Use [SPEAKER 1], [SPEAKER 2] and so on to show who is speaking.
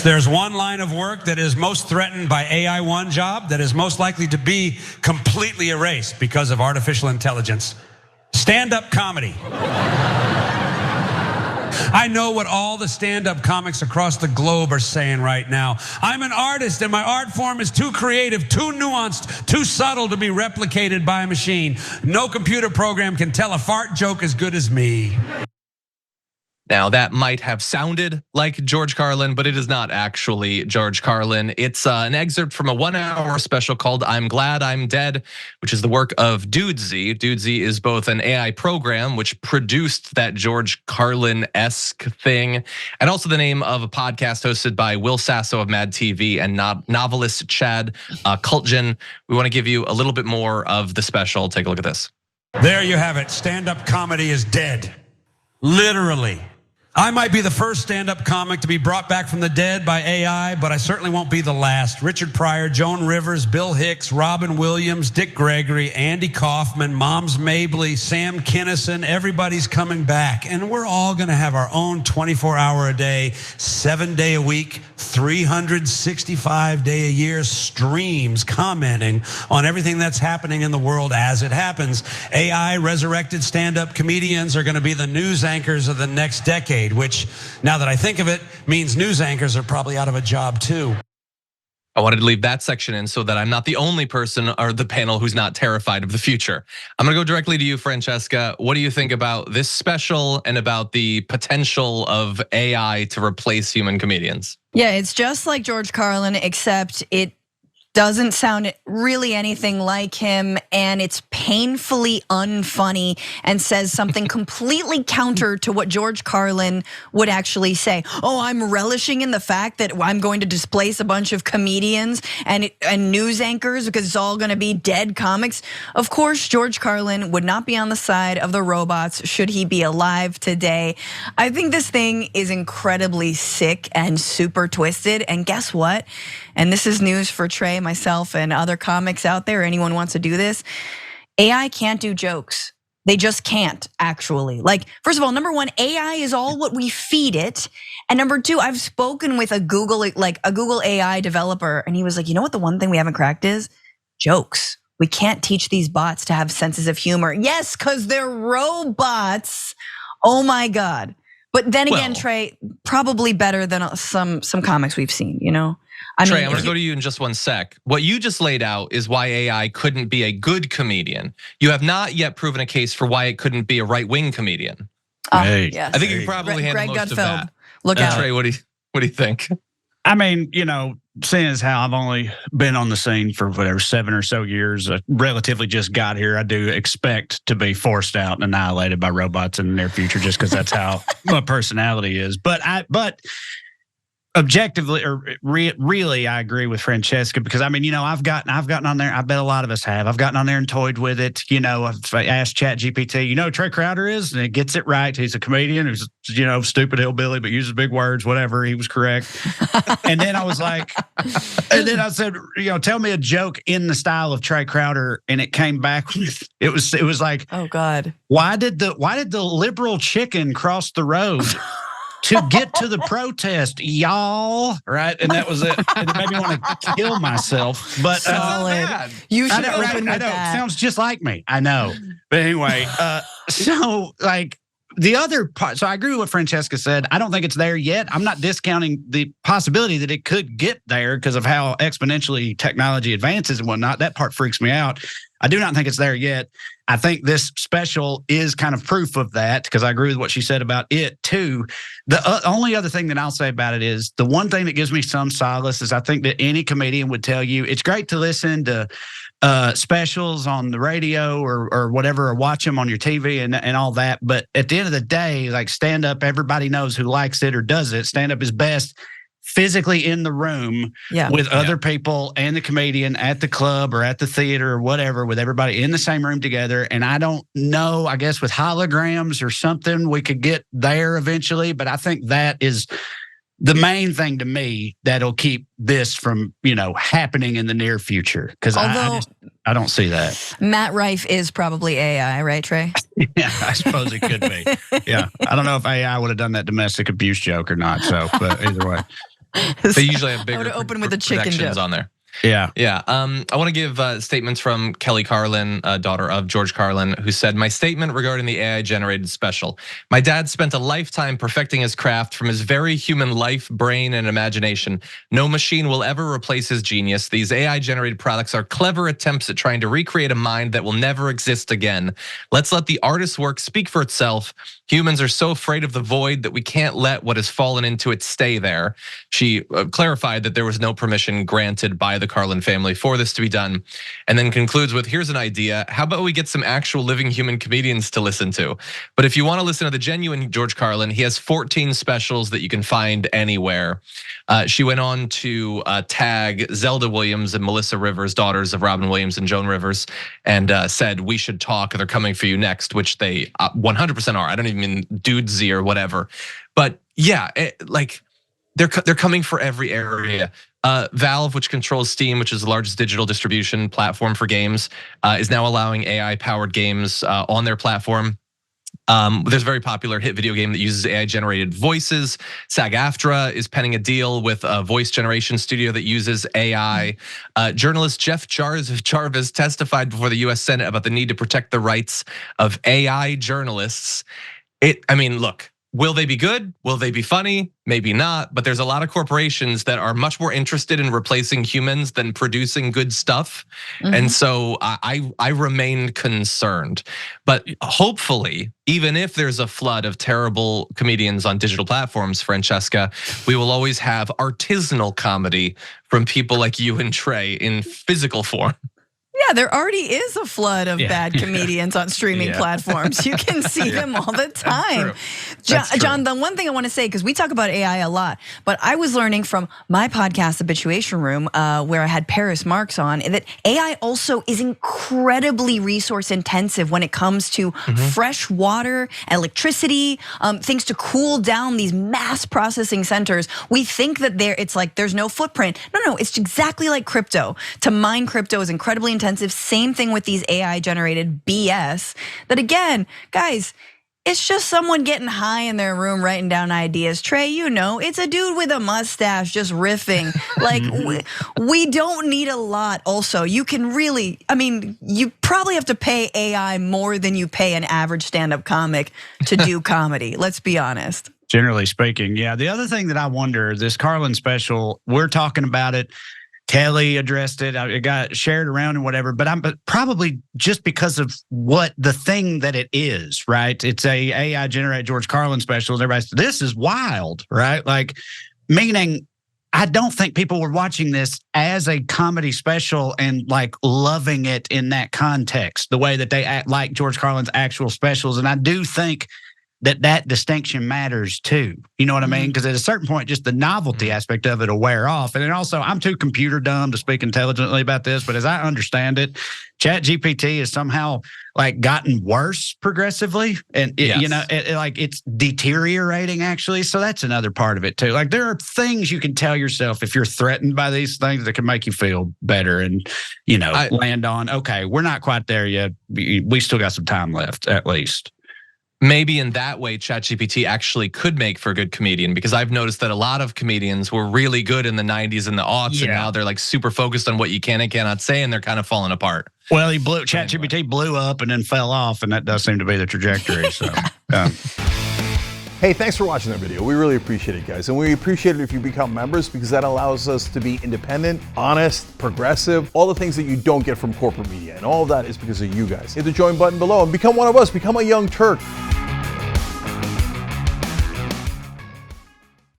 [SPEAKER 1] there's one line of work that is most threatened by AI one job that is most likely to be completely erased because of artificial intelligence, stand-up comedy. I know what all the stand-up comics across the globe are saying right now. I'm an artist and my art form is too creative, too nuanced, too subtle to be replicated by a machine. No computer program can tell a fart joke as good as me.
[SPEAKER 2] Now, that might have sounded like George Carlin, but it is not actually George Carlin. It's an excerpt from a 1-hour special called I'm Glad I'm Dead, which is the work of Dudesy. Dudesy is both an AI program which produced that George Carlin-esque thing, and also the name of a podcast hosted by Will Sasso of Mad TV and novelist Chad Kultgen. We want to give you a little bit more of the special. Take a look at this.
[SPEAKER 1] There you have it. Stand-up comedy is dead. Literally. I might be the first stand-up comic to be brought back from the dead by AI, but I certainly won't be the last. Richard Pryor, Joan Rivers, Bill Hicks, Robin Williams, Dick Gregory, Andy Kaufman, Moms Mabley, Sam Kinison, everybody's coming back. And we're all gonna have our own 24-hour-a-day, 7-day-a-week, 365-day-a-year streams commenting on everything that's happening in the world as it happens. AI resurrected stand-up comedians are gonna be the news anchors of the next decade, which, now that I think of it, means news anchors are probably out of a job too.
[SPEAKER 2] I wanted to leave that section in so that I'm not the only person or the panel who's not terrified of the future. I'm gonna go directly to you, Francesca. What do you think about this special and about the potential of AI to replace human comedians?
[SPEAKER 3] Yeah, it's just like George Carlin, except it doesn't sound really anything like him, and it's painfully unfunny and says something completely counter to what George Carlin would actually say. Oh, I'm relishing in the fact that I'm going to displace a bunch of comedians and news anchors because it's all gonna be dead comics. Of course, George Carlin would not be on the side of the robots should he be alive today. I think this thing is incredibly sick and super twisted, and guess what? And this is news for Trey, myself, and other comics out there, anyone wants to do this. AI can't do jokes. They just can't, actually. Like, first of all, number one, AI is all what we feed it. And number two, I've spoken with a Google AI developer, and he was like, you know what the one thing we haven't cracked is? Jokes. We can't teach these bots to have senses of humor. Yes, because they're robots. Oh my God. But then again, Trey, probably better than some comics we've seen, you know?
[SPEAKER 2] Trey, I'm gonna go to you in just one sec. What you just laid out is why AI couldn't be a good comedian. You have not yet proven a case for why it couldn't be a right-wing comedian.
[SPEAKER 3] Yes.
[SPEAKER 2] I think you can probably handle
[SPEAKER 3] Greg
[SPEAKER 2] most of
[SPEAKER 3] Gutfeld.
[SPEAKER 2] that.
[SPEAKER 3] Look out.
[SPEAKER 2] Trey, what do you think?
[SPEAKER 4] I mean, seeing as how I've only been on the scene for whatever 7 or so years, relatively just got here, I do expect to be forced out and annihilated by robots in the near future, just because that's how my personality is. But objectively, or really, I agree with Francesca, because I mean, I've gotten on there. I bet a lot of us have. I've gotten on there and toyed with it. I've asked ChatGPT, Trey Crowder is, and it gets it right. He's a comedian who's, stupid hillbilly, but uses big words, whatever. He was correct. And then I was like, and then I said, tell me a joke in the style of Trey Crowder, and it came back with, it was like,
[SPEAKER 3] oh God,
[SPEAKER 4] why did the liberal chicken cross the road to get to the protest, y'all? Right, and that was it. And it made me want to kill myself. But
[SPEAKER 3] solid. You should open with that.
[SPEAKER 4] Sounds just like me. I know. But anyway, so like the other part. So I agree with what Francesca said. I don't think it's there yet. I'm not discounting the possibility that it could get there because of how exponentially technology advances and whatnot. That part freaks me out. I do not think it's there yet. I think this special is kind of proof of that, because I agree with what she said about it too. The only other thing that I'll say about it is the one thing that gives me some solace is I think that any comedian would tell you it's great to listen to specials on the radio or whatever, or watch them on your TV and all that. But at the end of the day, like stand up, everybody knows who likes it or does it. Stand up is best physically in the room with other people and the comedian at the club or at the theater or whatever, with everybody in the same room together. And I don't know, I guess with holograms or something, we could get there eventually. But I think that is the main thing to me that'll keep this from, happening in the near future. Because I don't see that.
[SPEAKER 3] Matt Rife is probably AI, right, Trey?
[SPEAKER 4] Yeah, I suppose it could be. Yeah, I don't know if AI would have done that domestic abuse joke or not. So, but either way.
[SPEAKER 2] They usually have bigger
[SPEAKER 3] I would open with a chicken
[SPEAKER 2] protections
[SPEAKER 3] joke
[SPEAKER 2] on there.
[SPEAKER 4] Yeah.
[SPEAKER 2] Yeah. I want to give statements from Kelly Carlin, daughter of George Carlin, who said, "My statement regarding the AI generated special. My dad spent a lifetime perfecting his craft from his very human life, brain, and imagination. No machine will ever replace his genius. These AI generated products are clever attempts at trying to recreate a mind that will never exist again. Let's let the artist's work speak for itself. Humans are so afraid of the void that we can't let what has fallen into it stay there." She clarified that there was no permission granted by the Carlin family for this to be done, and then concludes with, "Here's an idea. How about we get some actual living human comedians to listen to? But if you want to listen to the genuine George Carlin, he has 14 specials that you can find anywhere." She went on to tag Zelda Williams and Melissa Rivers, daughters of Robin Williams and Joan Rivers, and said, "We should talk. They're coming for you next," which they 100% are. I don't even mean dudesy or whatever, but yeah, like they're coming for every area. Valve, which controls Steam, which is the largest digital distribution platform for games, is now allowing AI-powered games on their platform. There's a very popular hit video game that uses AI-generated voices. SAG-AFTRA is penning a deal with a voice generation studio that uses AI. Journalist Jeff Jarvis testified before the US Senate about the need to protect the rights of AI journalists. I mean, look, will they be good? Will they be funny? Maybe not, but there's a lot of corporations that are much more interested in replacing humans than producing good stuff. And so I remain concerned. But hopefully, even if there's a flood of terrible comedians on digital platforms, Francesca, we will always have artisanal comedy from people like you and Trey in physical form.
[SPEAKER 3] Yeah, there already is a flood of bad comedians on streaming platforms. You can see them all the time. John, the one thing I want to say, because we talk about AI a lot, but I was learning from my podcast, Habituation Room, where I had Paris Marks on, that AI also is incredibly resource intensive when it comes to fresh water, electricity, things to cool down these mass processing centers. We think that it's like there's no footprint. No, it's exactly like crypto. To mine crypto is incredibly intensive. Same thing with these AI generated BS that, again, guys, it's just someone getting high in their room writing down ideas. Trey, you know, it's a dude with a mustache just riffing. Like, we don't need a lot. Also, you can really, I mean, you probably have to pay AI more than you pay an average stand-up comic to do comedy. Let's be honest.
[SPEAKER 4] Generally speaking, yeah. The other thing that I wonder, this Carlin special, we're talking about it. Kelly addressed it. It got shared around and whatever, but probably just because of what the thing that it is, right? It's a AI generated George Carlin special. And everybody's, this is wild, right? Like, meaning I don't think people were watching this as a comedy special and like loving it in that context, the way that they act like George Carlin's actual specials. And I do think that distinction matters too. You know what I mean? Because at a certain point, just the novelty aspect of it will wear off. And then also, I'm too computer dumb to speak intelligently about this, but as I understand it, ChatGPT has somehow like gotten worse progressively, and you know, like it's deteriorating actually. So that's another part of it too. Like, there are things you can tell yourself if you're threatened by these things that can make you feel better, and you know, land on, okay, we're not quite there yet. We still got some time left, at least.
[SPEAKER 2] Maybe in that way, ChatGPT actually could make for a good comedian, because I've noticed that a lot of comedians were really good in the 90s and the aughts, and now they're like super focused on what you can and cannot say, and they're kind of falling apart.
[SPEAKER 4] Well, ChatGPT blew up and then fell off, and that does seem to be the trajectory. So,
[SPEAKER 5] Hey, thanks for watching that video. We really appreciate it, guys. And we appreciate it if you become members, because that allows us to be independent, honest, progressive, all the things that you don't get from corporate media. And all of that is because of you guys. Hit the join button below and become one of us. Become a Young Turk.